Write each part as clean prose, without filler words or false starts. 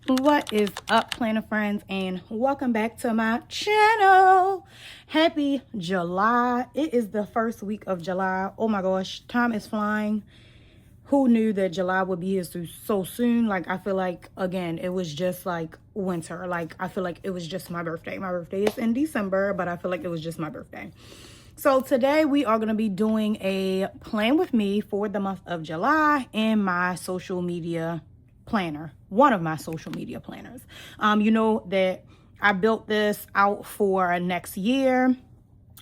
What is up, planner friends, and welcome back to my channel. Happy July. It is the first week of July. Oh my gosh, time is flying. Who knew that July would be here so soon? Like, I feel like, again, it was just like winter. Like, I feel like it was just my birthday. My birthday is in December, but I feel like it was just my birthday. So today we are going to be doing a plan with me for the month of July in my social media planner, one of my social media planners. You know that I built this out for next year,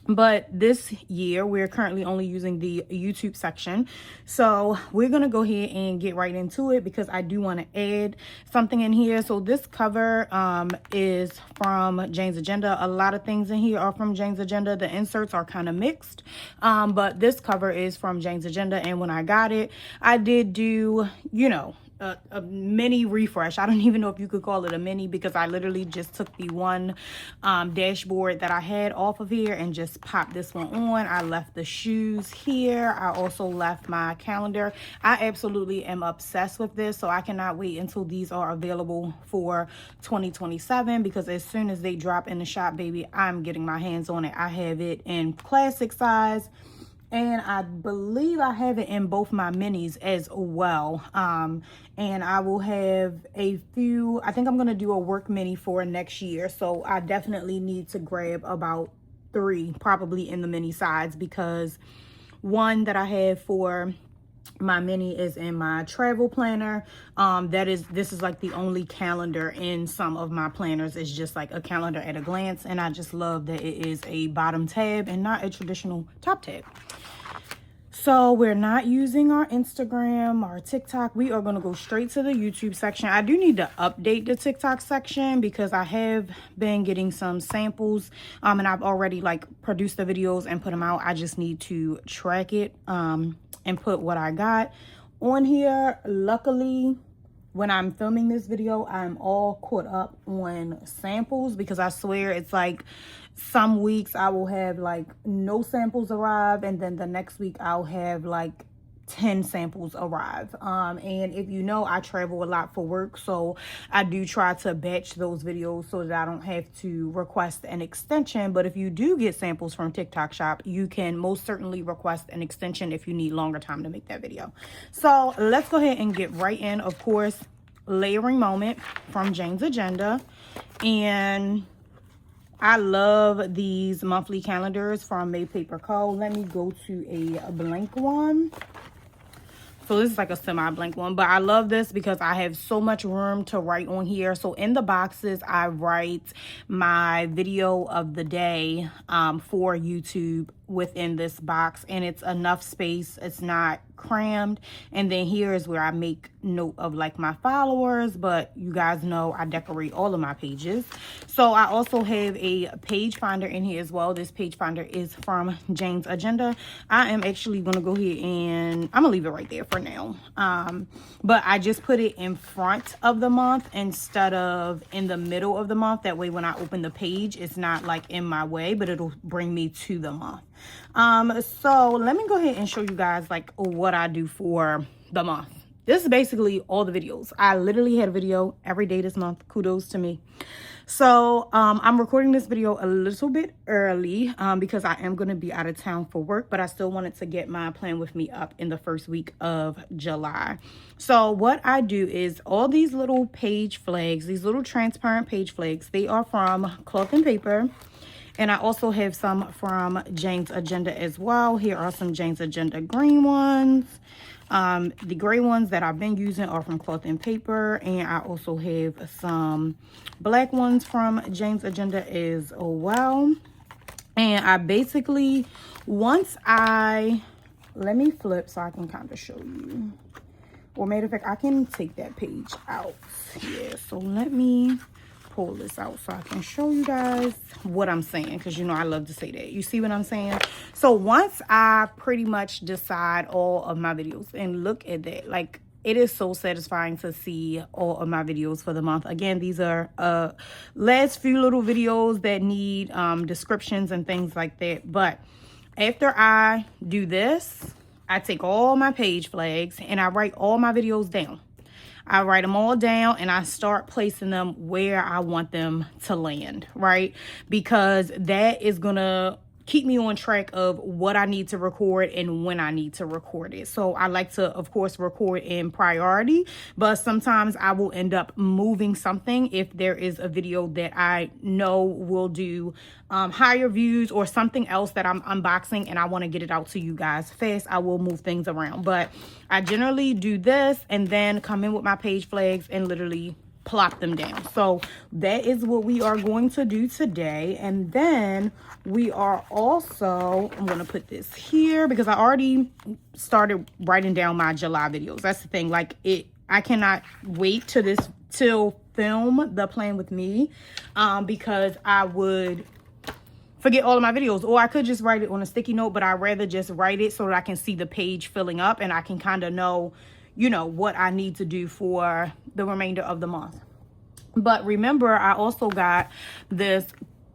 but this year we're currently only using the YouTube section. So we're gonna go ahead and get right into it because I do want to add something in here. So this cover is from Jane's Agenda. A lot of things in here are from Jane's Agenda. The inserts are kind of mixed, but this cover is from Jane's Agenda. And when I got it, I did do, a mini refresh. I don't even know if you could call it a mini because I literally just took the one dashboard that I had off of here and just popped this one on. I left the shoes here. I also left my calendar. I absolutely am obsessed with this, so I cannot wait until these are available for 2027 because as soon as they drop in the shop, baby, I'm getting my hands on it. I have it in classic size, and I believe I have it in both my minis as well. And I will have a few, I think I'm going to do a work mini for next year. So I definitely need to grab about 3, probably in the mini size, because one that I have for my mini is in my travel planner. This is like the only calendar in some of my planners. It's just like a calendar at a glance, and I just love that it is a bottom tab and not a traditional top tab. So we're not using our Instagram, our TikTok. We are going to go straight to the YouTube section. I do need to update the TikTok section because I have been getting some samples, and I've already like produced the videos and put them out. I just need to track it and put what I got on here. Luckily, when I'm filming this video, I'm all caught up on samples because I swear it's like some weeks I will have like no samples arrive, and then the next week I'll have like 10 samples arrive. And if you know, I travel a lot for work, so I do try to batch those videos so that I don't have to request an extension. But if you do get samples from TikTok Shop, you can most certainly request an extension if you need longer time to make that video. So let's go ahead and get right in. Of course, layering moment from Jane's Agenda. And I love these monthly calendars from Made Paper Co. Let me go to a blank one. So this is like a semi-blank one, but I love this because I have so much room to write on here. So in the boxes, I write my video of the day for YouTube within this box, and it's enough space. It's not crammed. And then here is where I make note of like my followers, but you guys know I decorate all of my pages. So I also have a page finder in here as well. This page finder is from Jane's Agenda. I am actually going to go ahead and I'm gonna leave it right there for now. But I just put it in front of the month instead of in the middle of the month. That way when I open the page, it's not like in my way, but it'll bring me to the month. So let me go ahead and show you guys like what I do for the month. This is basically all the videos. I literally had a video every day this month. Kudos to me. So I'm recording this video a little bit early because I am going to be out of town for work, but I still wanted to get my plan with me up in the first week of July. So what I do is all these little page flags, these little transparent page flags, they are from Cloth and Paper. And I also have some from Jane's Agenda as well. Here are some Jane's Agenda green ones. The gray ones that I've been using are from Cloth and Paper. And I also have some black ones from Jane's Agenda as well. And I basically, let me flip so I can kind of show you. Or matter of fact, I can take that page out. Yeah, so let me pull this out so I can show you guys what I'm saying, because you know I love to say that. You see what I'm saying? So once I pretty much decide all of my videos, and look at that, like it is so satisfying to see all of my videos for the month. Again, these are last few little videos that need descriptions and things like that. But after I do this, I take all my page flags and I write all my videos down. I write them all down and I start placing them where I want them to land, right? Because that is gonna keep me on track of what I need to record and when I need to record it. So I like to, of course, record in priority, but sometimes I will end up moving something if there is a video that I know will do higher views or something else that I'm unboxing and I want to get it out to you guys fast. I will move things around, but I generally do this and then come in with my page flags and literally plop them down. So that is what we are going to do today. And then we are also, I'm going to put this here because I already started writing down my July videos. That's the thing. Like I cannot wait till film the plan with me because I would forget all of my videos, or I could just write it on a sticky note, but I'd rather just write it so that I can see the page filling up and I can kind of know, you know, what I need to do for the remainder of the month. But remember, I also got this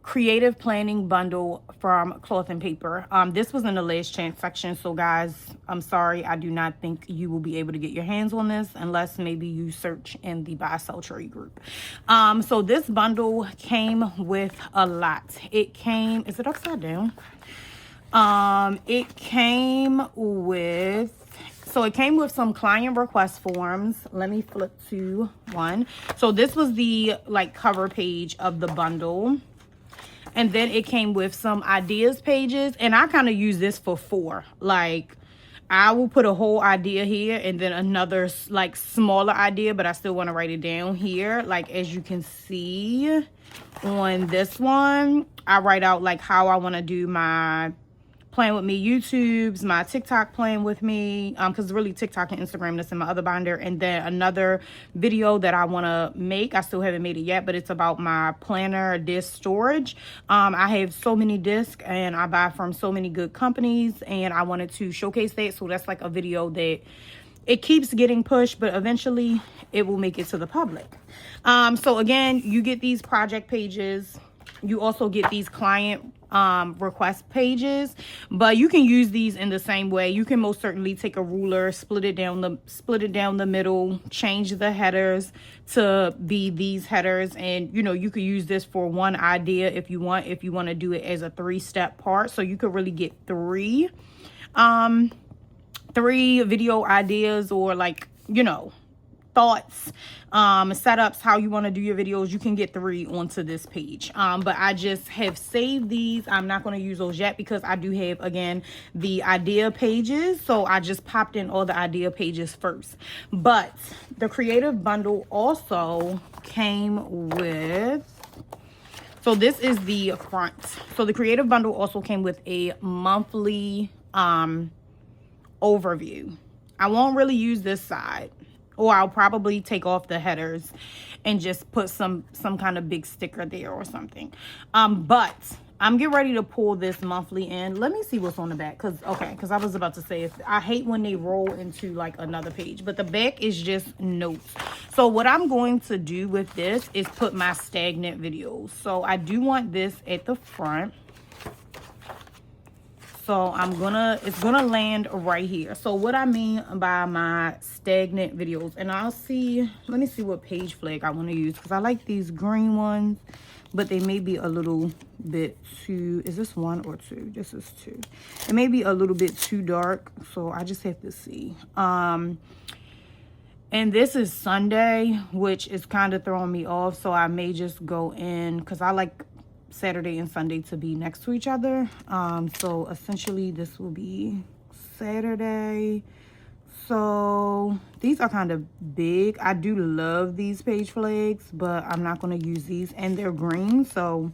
creative planning bundle from Cloth and Paper. This was in the last chance section, so guys, I'm sorry, I do not think you will be able to get your hands on this unless maybe you search in the buy sell trade group. So this bundle came with a lot. It came, is it upside down? It came with some client request forms. Let me flip to one. So this was the like cover page of the bundle. And then it came with some ideas pages. And I kind of use this for 4. Like I will put a whole idea here and then another like smaller idea, but I still want to write it down here. Like as you can see on this one, I write out like how I want to do my Plan With Me YouTubes, my TikTok Plan With Me, because really TikTok and Instagram, that's in my other binder. And then another video that I want to make, I still haven't made it yet, but it's about my planner disc storage. I have so many discs and I buy from so many good companies and I wanted to showcase that. So that's like a video that it keeps getting pushed, but eventually it will make it to the public. So again, you get these project pages. You also get these client request pages, but you can use these in the same way. You can most certainly take a ruler, split it down the middle, change the headers to be these headers, and you know, you could use this for one idea if you want to do it as a 3-step part. So you could really get 3 video ideas, or like, you know, thoughts, setups, how you want to do your videos. You can get 3 onto this page. But I just have saved these. I'm not going to use those yet because I do have, again, the idea pages. So I just popped in all the idea pages first. But the creative bundle also came with, so this is the front. So the creative bundle also came with a monthly overview. I won't really use this side, or I'll probably take off the headers and just put some kind of big sticker there or something. But I'm getting ready to pull this monthly in. Let me see what's on the back. Because I was about to say, I hate when they roll into like another page. But the back is just notes. So what I'm going to do with this is put my stagnant videos. So I do want this at the front. So it's gonna land right here. So what I mean by my stagnant videos, and let me see what page flag I want to use, because I like these green ones, but they may be a little bit too, is this 1 or 2? This is 2. It may be a little bit too dark, so I just have to see. And this is Sunday, which is kind of throwing me off, so I may just go in, because I like Saturday and Sunday to be next to each other. So essentially this will be Saturday. So these are kind of big. I do love these page flags, but I'm not going to use these, and they're green. So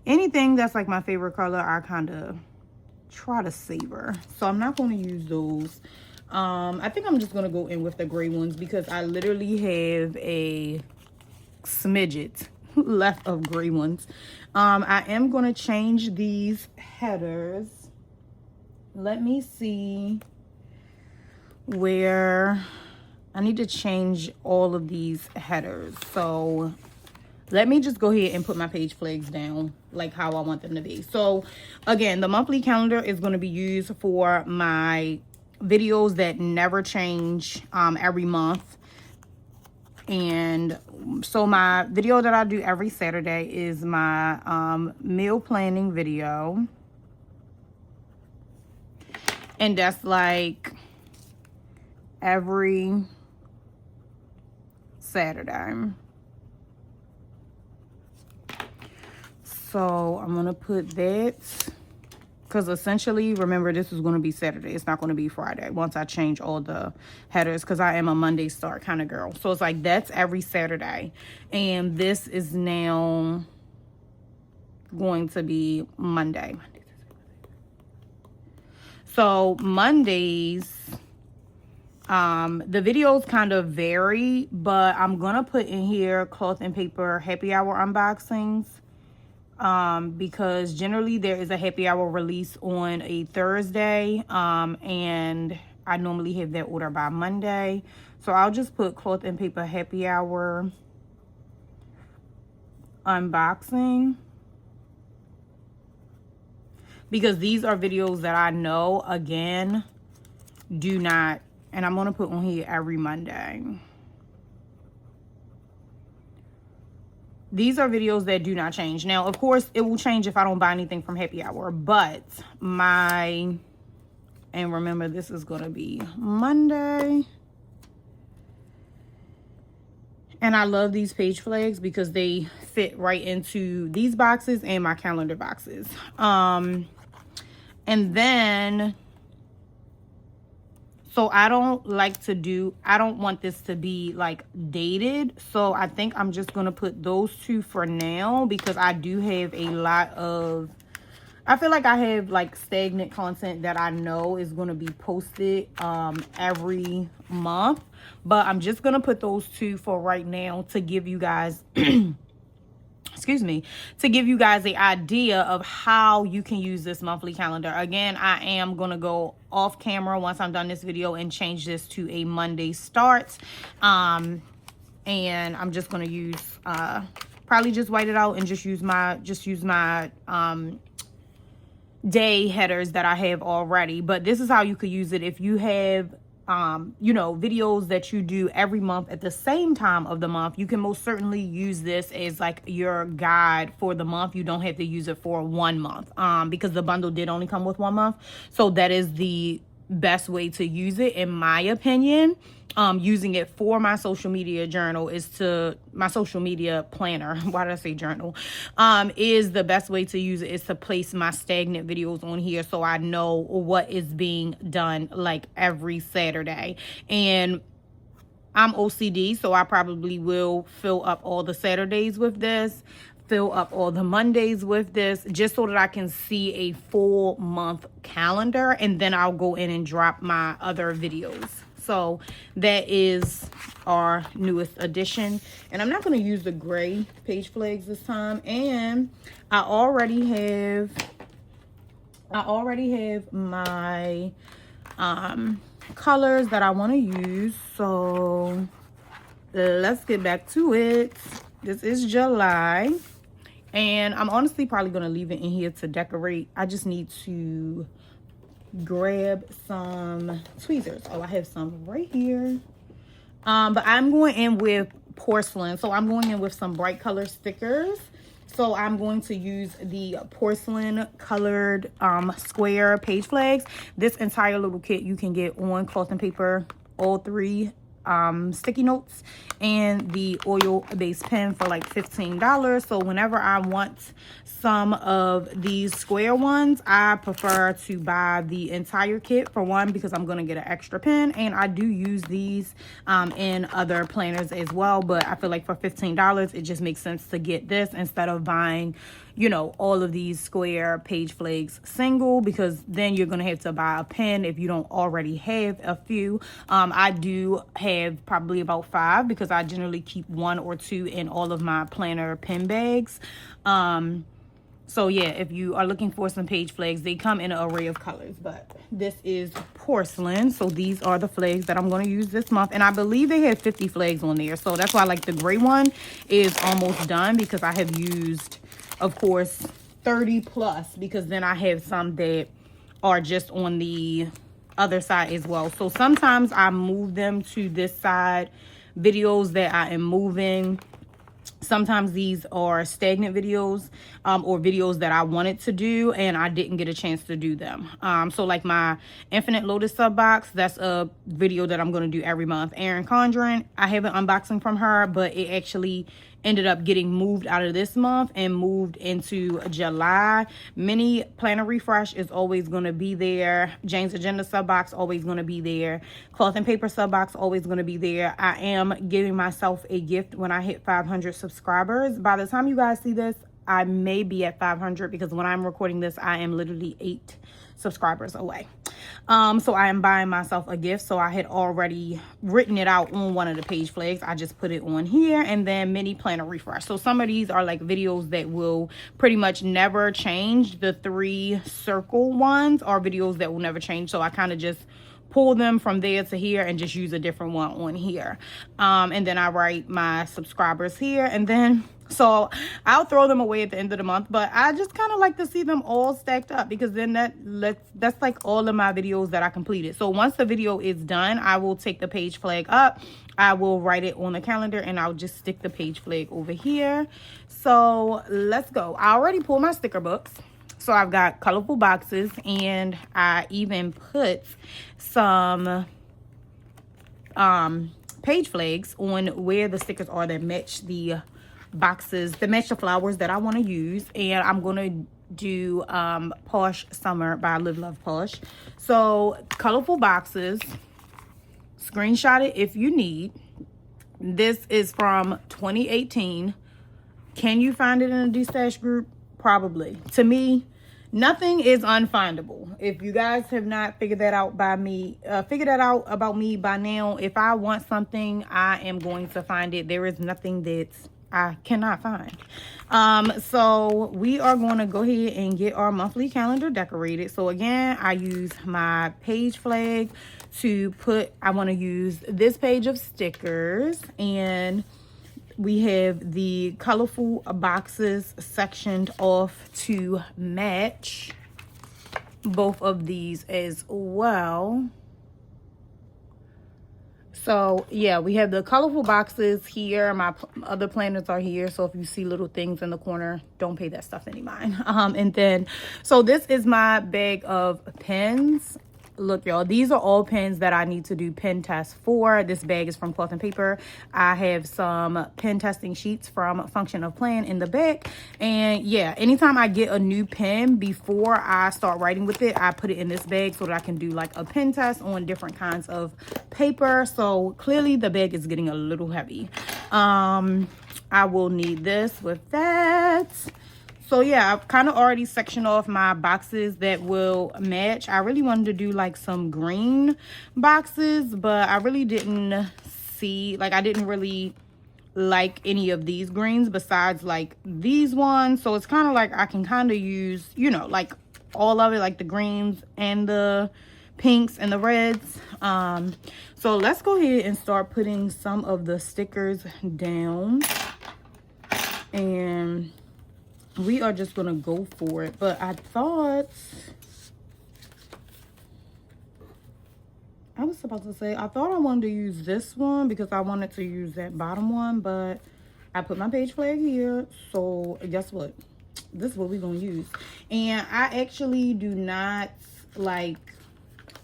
anything that's like my favorite color, I kind of try to savor. So I'm not going to use those. I think I'm just going to go in with the gray ones because I literally have a smidget left of gray ones. I am going to change these headers. Let me see where I need to change all of these headers. So let me just go ahead and put my page flags down like how I want them to be. So again, the monthly calendar is going to be used for my videos that never change every month. And so my video that I do every Saturday is my meal planning video. And that's like every Saturday. So I'm going to put that, because essentially, remember, this is going to be Saturday. It's not going to be Friday once I change all the headers, because I am a Monday start kind of girl. So it's like that's every Saturday. And this is now going to be Monday. So Mondays, the videos kind of vary, but I'm going to put in here cloth and paper happy hour unboxings. Because generally there is a happy hour release on a Thursday, and I normally have that order by Monday. So I'll just put cloth and paper happy hour unboxing, because these are videos that I know, again, do not, and I'm going to put on here every Monday. These are videos that do not change. Now, of course, it will change if I don't buy anything from happy hour. But and remember, this is going to be Monday. And I love these page flags because they fit right into these boxes and my calendar boxes. And then, so I don't want this to be like dated. So I think I'm just going to put those two for now, because I do have a lot of, I feel like I have like stagnant content that I know is going to be posted every month. But I'm just going to put those two for right now to give you guys excuse me, to give you guys an idea of how you can use this monthly calendar. Again, I am going to go off camera once I'm done this video and change this to a Monday start. And I'm just going to use, probably just white it out and just use my day headers that I have already. But this is how you could use it if you have videos that you do every month at the same time of the month. You can most certainly use this as like your guide for the month. You don't have to use it for 1 month, because the bundle did only come with 1 month. So that is the best way to use it, in my opinion. Using it for my social media journal my social media planner, why did I say journal, is the best way to use it, is to place my stagnant videos on here so I know what is being done like every Saturday. And I'm OCD, so I probably will fill up all the Saturdays with this, fill up all the Mondays with this, just so that I can see a full month calendar, and then I'll go in and drop my other videos. So that is our newest addition. And I'm not going to use the gray page flags this time. And I already have my colors that I want to use. So let's get back to it. This is July. And I'm honestly probably going to leave it in here to decorate. I just need to grab some tweezers. Oh, I have some right here. But I'm going in with porcelain. So I'm going in with some bright color stickers. So I'm going to use the porcelain colored square page flags. This entire little kit you can get on Cloth and Paper, all 3 sticky notes and the oil based pen for like $15. So whenever I want some of these square ones, I prefer to buy the entire kit, for one, because I'm going to get an extra pen, and I do use these in other planners as well. But I feel like for $15 it just makes sense to get this instead of buying, you know, all of these square page flags single, because then you're gonna have to buy a pen if you don't already have a few. I do have probably about 5, because I generally keep 1 or 2 in all of my planner pen bags. So yeah, if you are looking for some page flags, they come in an array of colors. But this is porcelain, so these are the flags that I'm going to use this month. And I believe they have 50 flags on there, so that's why, like, the gray one is almost done, because I have used, of course, 30 plus, because then I have some that are just on the other side as well. So sometimes I move them to this side videos that I am moving. Sometimes these are stagnant videos or videos that I wanted to do and I didn't get a chance to do them. So like my Infinite Lotus sub box, that's a video that I'm going to do every month. Erin Condren, I have an unboxing from her, but it actually ended up getting moved out of this month and moved into July. Mini Planner Refresh is always going to be there. Jane's Agenda sub box always going to be there. Cloth and Paper sub box always going to be there. I am giving myself a gift when I hit 500 subscribers. By the time you guys see this, I may be at 500 because when I'm recording this, I am literally 8 subscribers away. So I am buying myself a gift. So I had already written it out on one of the page flags. I just put it on here. And then Mini Planner Refresh. So some of these are like videos that will pretty much never change. The 3 circle ones are videos that will never change. So I kind of just pull them from there to here and just use a different one on here. And then I write my subscribers here, and then so I'll throw them away at the end of the month, but I just kind of like to see them all stacked up because then that's like all of my videos that I completed. So once the video is done, I will take the page flag up, I will write it on the calendar, and I'll just stick the page flag over here. So let's go. I already pulled my sticker books. So I've got colorful boxes, and I even put some page flags on where the stickers are that match the boxes, that match the flowers that I want to use. And I'm going to do Posh Summer by Live Love Posh. So colorful boxes, screenshot it if you need. This is from 2018. Can you find it in a D-Stash group? Probably. To me, nothing is unfindable. If you guys have not figured that out about me by now, if I want something, I am going to find it. There is nothing that I cannot find. So we are going to go ahead and get our monthly calendar decorated. So again, I use my page flag to put, I want to use this page of stickers, and we have the colorful boxes sectioned off to match both of these as well. So yeah, we have the colorful boxes here. My other planners are here. So if you see little things in the corner, don't pay that stuff any mind. And then, so this is my bag of pens. Look, y'all, these are all pens that I need to do pen tests for. This bag is from Cloth and Paper. I have some pen testing sheets from Function of Plan in the back. And yeah, anytime I get a new pen, before I start writing with it, I put it in this bag so that I can do like a pen test on different kinds of paper. So clearly the bag is getting a little heavy. I will need this with that. So yeah, I've kind of already sectioned off my boxes that will match. I really wanted to do like some green boxes, but I really didn't see, like I didn't really like any of these greens besides like these ones. So it's kind of like I can kind of use, you know, like all of it, like the greens and the pinks and the reds. So let's go ahead and start putting some of the stickers down. And we are just gonna go for it. But I thought, I was about to say, I thought I wanted to use this one because I wanted to use that bottom one, but I put my page flag here. So guess what? This is what we're gonna use. And I actually do not like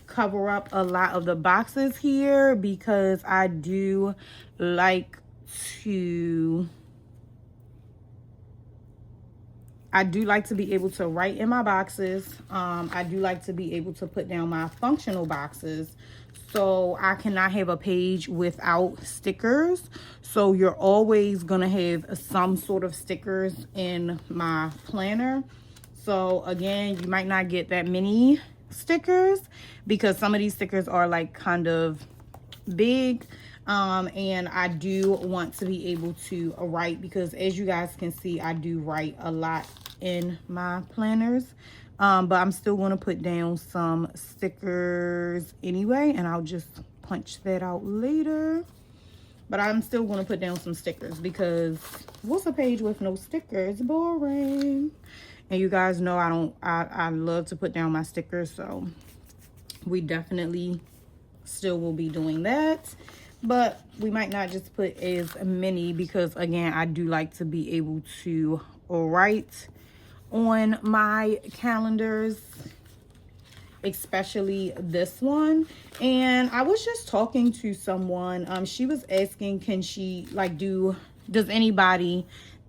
cover up a lot of the boxes here because I do like to be able to write in my boxes. I do like to be able to put down my functional boxes. So I cannot have a page without stickers. So you're always gonna have some sort of stickers in my planner. So again, you might not get that many stickers because some of these stickers are like kind of big. And I do want to be able to write because as you guys can see, I do write a lot in my planners. But I'm still going to put down some stickers anyway, and I'll just punch that out later. But I'm still going to put down some stickers because what's a page with no stickers? Boring. And you guys know I love to put down my stickers, so we definitely still will be doing that. but we might not just put as many because, again, I do like to be able to write on my calendars, especially this one. And I was just talking to someone. She was asking, can she like does anybody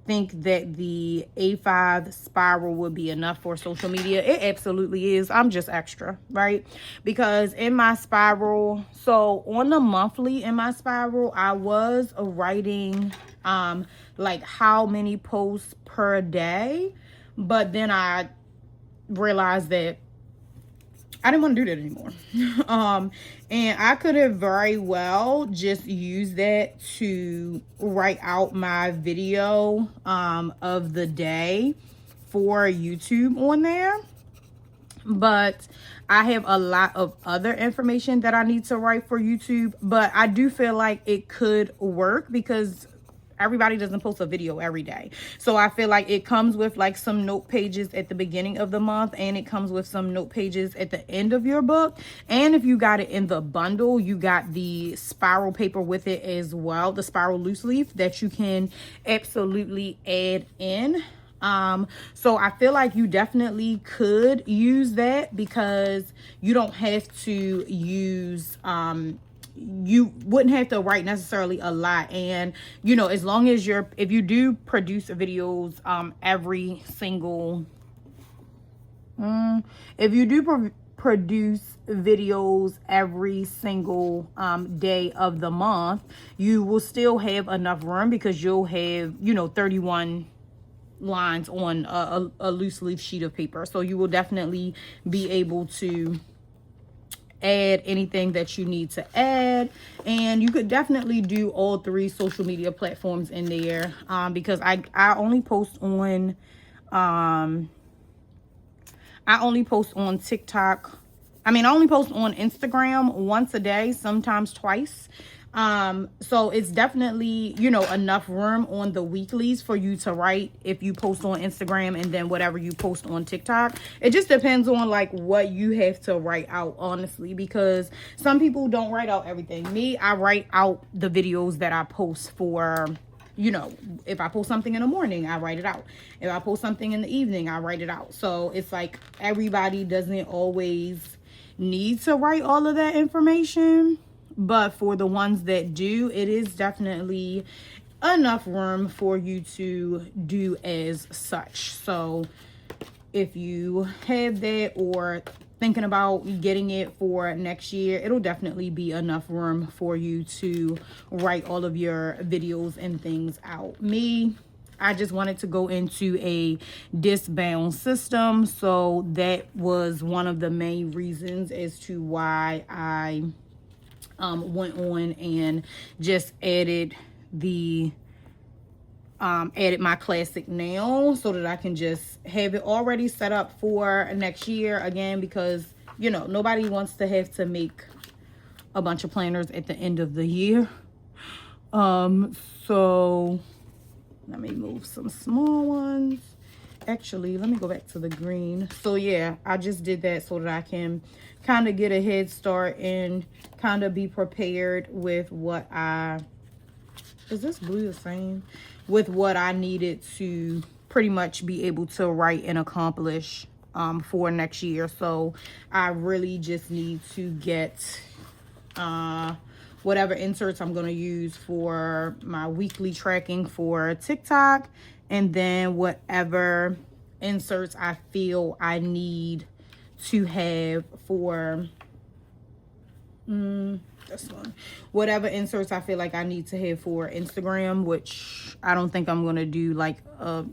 think that the A5 spiral would be enough for social media? It absolutely is. I'm just extra, right? Because in my spiral, so on the monthly in my spiral, I was writing like how many posts per day, but then I realized that I didn't want to do that anymore. And I could have very well just used that to write out my video of the day for YouTube on there. But I have a lot of other information that I need to write for YouTube. But I do feel like it could work because everybody doesn't post a video every day. So I feel like it comes with like some note pages at the beginning of the month, and it comes with some note pages at the end of your book. And if you got it in the bundle, you got the spiral paper with it as well, the spiral loose leaf that you can absolutely add in. So I feel like you definitely could use that because you don't have to use you wouldn't have to write necessarily a lot. And you know, as long as if you do produce videos every single if you do produce videos every single day of the month, you will still have enough room because you'll have, you know, 31 lines on a loose leaf sheet of paper. So you will definitely be able to add anything that you need to add, and you could definitely do all 3 social media platforms in there, because I only post on TikTok. I only post on Instagram once a day, sometimes twice. So it's definitely, you know, enough room on the weeklies for you to write if you post on Instagram, and then whatever you post on TikTok. It just depends on like what you have to write out, honestly, because some people don't write out everything. Me, I write out the videos that I post for, you know, if I post something in the morning, I write it out. If I post something in the evening, I write it out. So it's like everybody doesn't always need to write all of that information. But for the ones that do, it is definitely enough room for you to do as such. So if you have that or thinking about getting it for next year, it'll definitely be enough room for you to write all of your videos and things out. Me, I just wanted to go into a disc-bound system. So that was one of the main reasons as to why I went on and just added my classic nail so that I can just have it already set up for next year again, because you know, nobody wants to have to make a bunch of planners at the end of the year. So let me move some small ones. Actually, let me go back to the green. So yeah, I just did that so that I can kind of get a head start and kind of be prepared with what is this blue the same? With what I needed to pretty much be able to write and accomplish for next year. So I really just need to get whatever inserts I'm going to use for my weekly tracking for TikTok, and then whatever inserts I feel I need to have for this one, whatever inserts I feel like I need to have for Instagram, which I don't think I'm going to do like a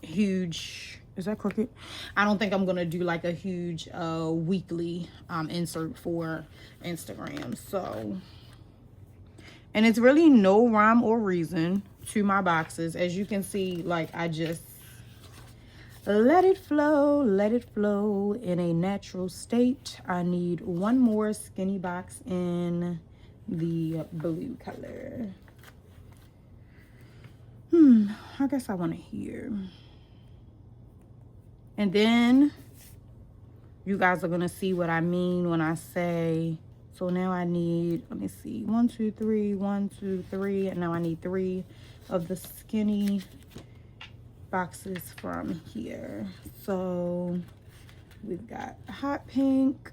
huge, is that crooked? I don't think I'm going to do like a huge weekly insert for Instagram. So, and it's really no rhyme or reason to my boxes. As you can see, like I just let it flow in a natural state. I need one more skinny box in the blue color. I guess I want to hear. And then you guys are going to see what I mean when I say So now I need, let me see, 1, 2, 3, 1, 2, 3, and now I need 3 of the skinny boxes from here. So we've got hot pink.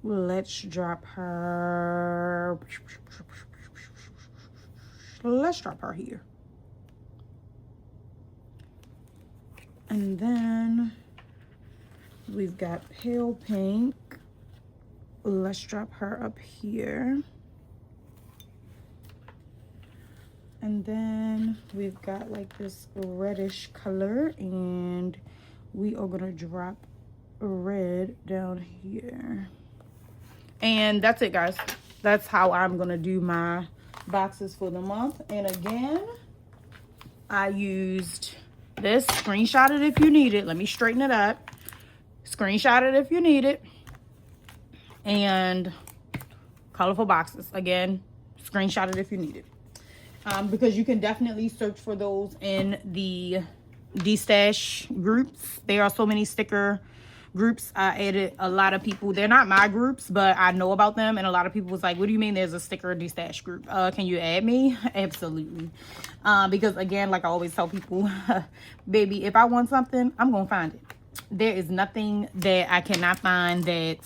Let's drop her. Let's drop her here. And then we've got pale pink. Let's drop her up here. And then we've got like this reddish color, and we are gonna drop red down here. And that's it, guys. That's how I'm gonna do my boxes for the month. And again, I used this. Screenshot it if you need it. Let me straighten it up. Screenshot it if you need it. And colorful boxes. Again, screenshot it if you need it. Because you can definitely search for those in the D-Stash groups. There are so many sticker groups. I added a lot of people. They're not my groups, but I know about them. And a lot of people was like, what do you mean there's a sticker D-Stash group? Can you add me? Absolutely. Because again, like I always tell people, baby, if I want something, I'm going to find it. There is nothing that I cannot find that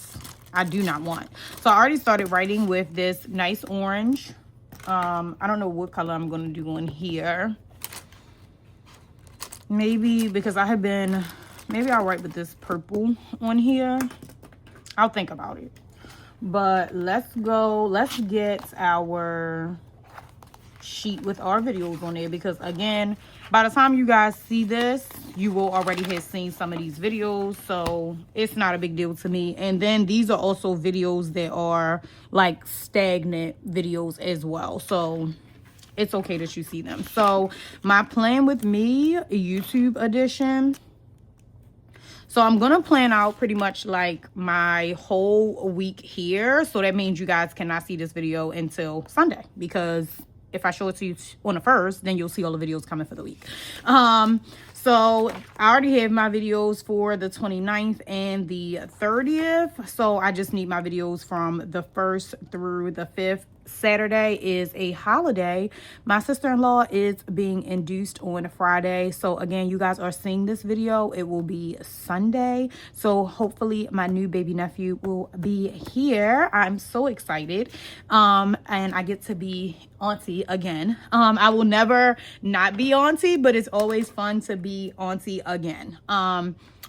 I do not want. So I already started writing with this nice orange. I don't know what color I'm going to do on here. Maybe because I have been, maybe I'll write with this purple on here. I'll think about it. But let's go, let's get our sheet with our videos on there, because again, by the time you guys see this, you will already have seen some of these videos, so it's not a big deal to me. And then these are also videos that are like stagnant videos as well, so it's okay that you see them. So my plan with me, YouTube edition. So I'm gonna plan out pretty much like my whole week here, so that means you guys cannot see this video until Sunday, because if I show it to you on the 1st, then you'll see all the videos coming for the week. So I already have my videos for the 29th and the 30th. So I just need my videos from the 1st through the 5th. Saturday is a holiday. My sister-in-law is being induced on Friday. So again, you guys are seeing this video, it will be Sunday. So hopefully my new baby nephew will be here. I'm so excited. And I get to be auntie again. I will never not be auntie, but it's always fun to be auntie again.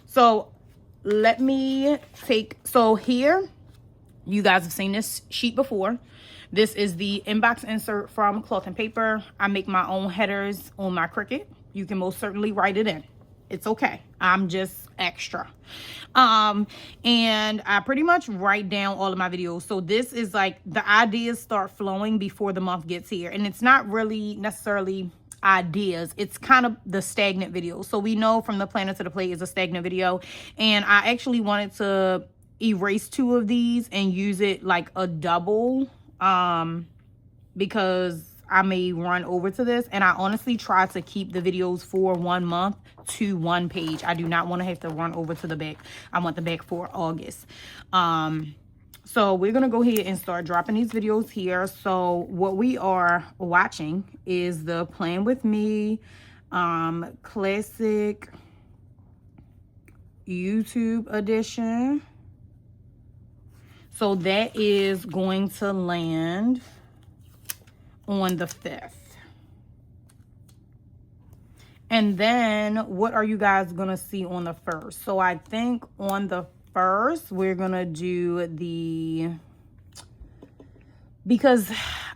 So let me take, so here, you guys have seen this sheet before. This is the inbox insert from Cloth and Paper. I make my own headers on my Cricut. You can most certainly write it in. It's okay. I'm just extra. And I pretty much write down all of my videos. So this is like the ideas start flowing before the month gets here. And it's not really necessarily ideas, it's kind of the stagnant video. So we know from the planner to the plate is a stagnant video. And I actually wanted to erase 2 of these and use it like a double, because I may run over to this, and I honestly try to keep the videos for 1 month to 1 page. I do not want to have to run over to the back. I want the back for August. So we're gonna go ahead and start dropping these videos here. So what we are watching is the Plan With Me classic YouTube edition. So that is going to land on the 5th. And then what are you guys going to see on the 1st? So I think on the 1st, we're going to do the, because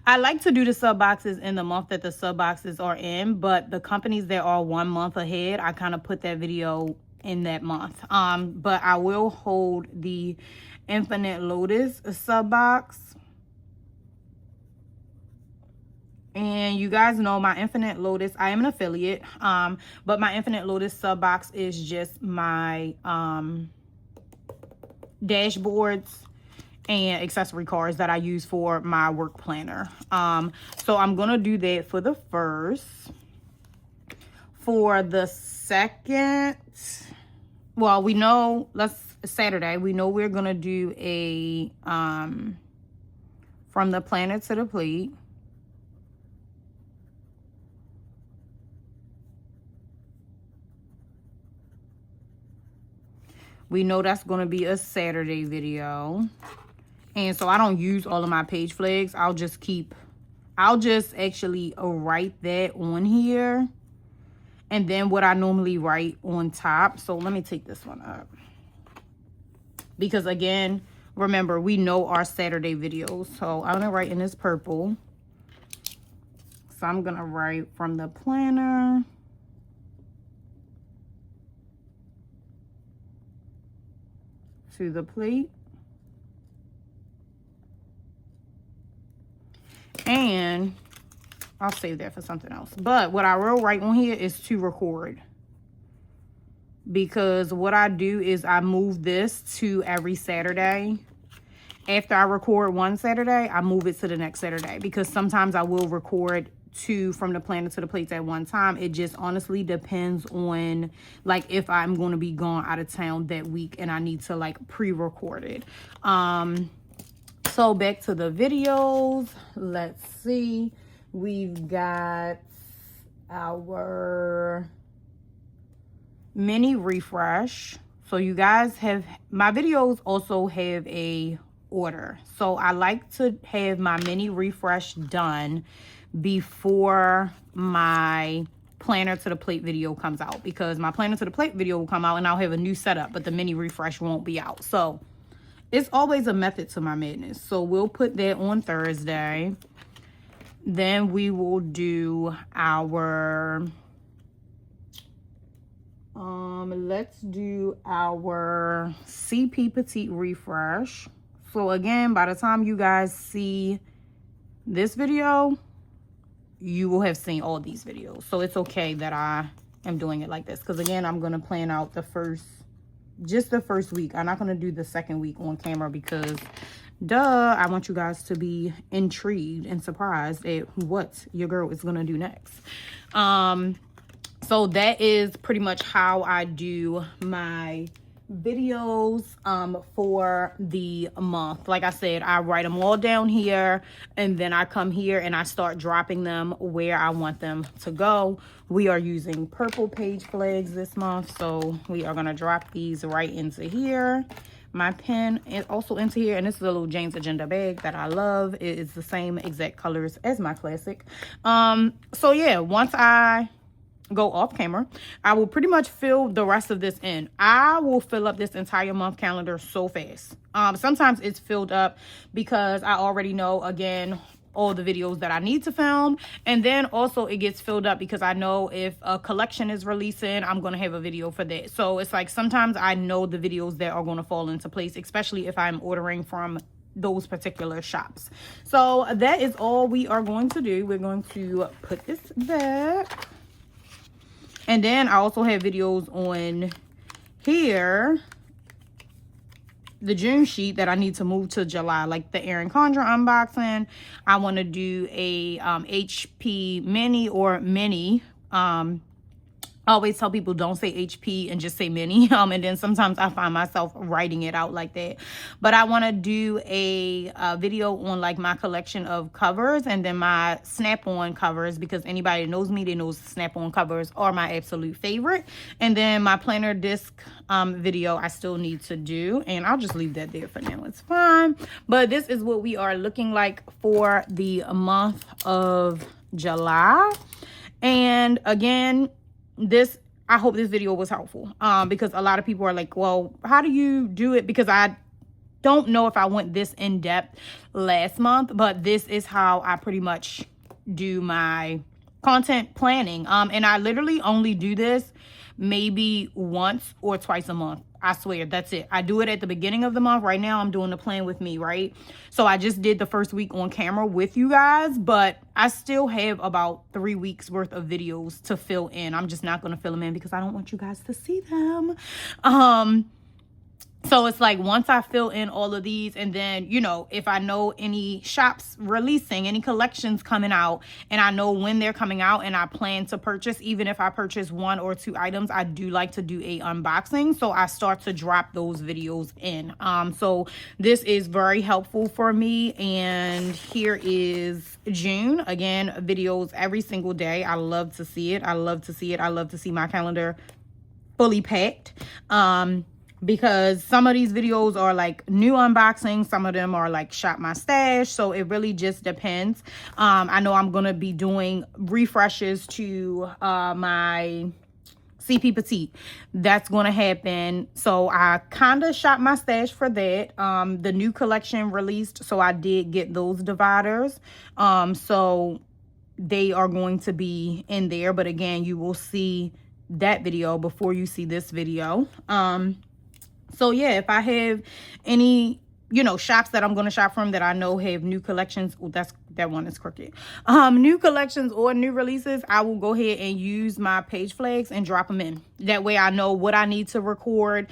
I like to do the sub boxes in the month that the sub boxes are in, but the companies that are 1 month ahead, I kind of put that video in that month. But I will hold the Infinite Lotus sub box. And you guys know my Infinite Lotus, I am an affiliate, but my Infinite Lotus sub box is just my dashboards and accessory cards that I use for my work planner. So I'm gonna do that for the 1st. For the 2nd, well, we know, Saturday, we know we're gonna do a from the planner to the plate. We know that's going to be a Saturday video. And so I don't use all of my page flags. I'll just actually write that on here. And then what I normally write on top. So let me take this one up. Because again, remember, we know our Saturday videos. So I'm going to write in this purple. So I'm going to write from the planner to the plate. And I'll save that for something else. But what I will write on here is to record. Because what I do is I move this to every Saturday. After I record one Saturday, I move it to the next Saturday. Because sometimes I will record two from the planner to the plates at one time. It just honestly depends on like if I'm going to be gone out of town that week and I need to like pre-record it. So back to the videos. Let's see. We've got our mini refresh. So you guys have, my videos also have a order. So I like to have my mini refresh done before my planner to the plate video comes out, because my planner to the plate video will come out and I'll have a new setup, but the mini refresh won't be out. So it's always a method to my madness. So we'll put that on Thursday. Then we will do our let's do our CP Petite refresh. So again, by the time you guys see this video, you will have seen all these videos. So it's okay that I am doing it like this, because again, I'm going to plan out just the first week. I'm not going to do the second week on camera because duh, I want you guys to be intrigued and surprised at what your girl is going to do next. So that is pretty much how I do my videos for the month. Like I said, I write them all down here and then I come here and I start dropping them where I want them to go. We are using purple page flags this month, so we are going to drop these right into here. My pen is also into here, and this is a little Jane's Agenda bag that I love. It is the same exact colors as my classic. So yeah, once I go off camera, I will pretty much fill the rest of this in. I will fill up this entire month calendar so fast. Sometimes it's filled up because I already know, again, all the videos that I need to film, and then also it gets filled up because I know if a collection is releasing, I'm going to have a video for that. So it's like sometimes I know the videos that are going to fall into place, especially if I'm ordering from those particular shops. So that is all we are going to do. We're going to put this back. And then I also have videos on here, the June sheet that I need to move to July, like the Erin Condra unboxing. I want to do a HP mini or mini. I always tell people don't say HP and just say mini. And then sometimes I find myself writing it out like that. But I want to do a video on like my collection of covers and then my snap-on covers, because anybody that knows me, they knows snap-on covers are my absolute favorite. And then my planner disc video I still need to do, and I'll just leave that there for now. It's fine. But this is what we are looking like for the month of July. And again, I hope this video was helpful, because a lot of people are like, well, how do you do it? Because I don't know if I went this in depth last month, but this is how I pretty much do my content planning. And I literally only do this maybe once or twice a month. I swear, that's it. I do it at the beginning of the month. Right now, I'm doing the plan with me, right? So I just did the first week on camera with you guys, but I still have about 3 weeks worth of videos to fill in. I'm just not going to fill them in because I don't want you guys to see them. So it's like once I fill in all of these, and then, you know, if I know any shops releasing, any collections coming out, and I know when they're coming out and I plan to purchase, even if I purchase 1 or 2 items, I do like to do a unboxing. So I start to drop those videos in. So this is very helpful for me. And here is June. Again, videos every single day. I love to see it. I love to see it. I love to see my calendar fully packed. Because some of these videos are like new unboxing, some of them are like shop my stash, so it really just depends. I know I'm gonna be doing refreshes to my CP Petite. That's gonna happen, so I kind of shop my stash for that. The new collection released, so I did get those dividers, so they are going to be in there, but again, you will see that video before you see this video. So yeah, if I have any, you know, shops that I'm going to shop from that I know have new collections, oh, that one is crooked. New collections or new releases, I will go ahead and use my page flags and drop them in. That way I know what I need to record.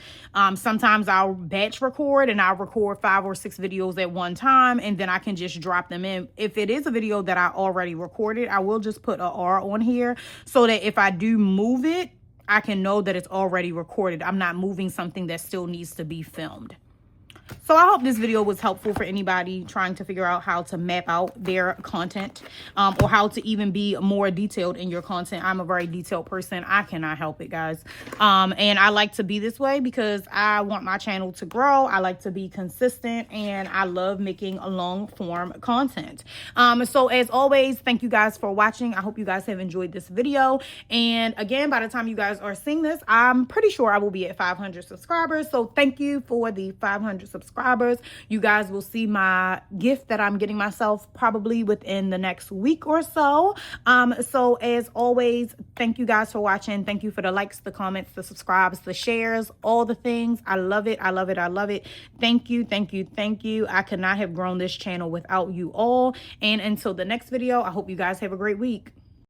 Sometimes I'll batch record and I'll record 5 or 6 videos at one time, and then I can just drop them in. If it is a video that I already recorded, I will just put a R on here so that if I do move it, I can know that it's already recorded. I'm not moving something that still needs to be filmed. So I hope this video was helpful for anybody trying to figure out how to map out their content, or how to even be more detailed in your content. I'm a very detailed person. I cannot help it, guys. And I like to be this way because I want my channel to grow. I like to be consistent, and I love making long form content. So as always, thank you guys for watching. I hope you guys have enjoyed this video. And again, by the time you guys are seeing this, I'm pretty sure I will be at 500 subscribers. So thank you for the 500 subscribers. You guys will see my gift that I'm getting myself probably within the next week or so. So as always, thank you guys for watching. Thank you for the likes, the comments, the subscribes, the shares, all the things. I love it. I love it. I love it. Thank you. Thank you. Thank you. I could not have grown this channel without you all. And until the next video, I hope you guys have a great week.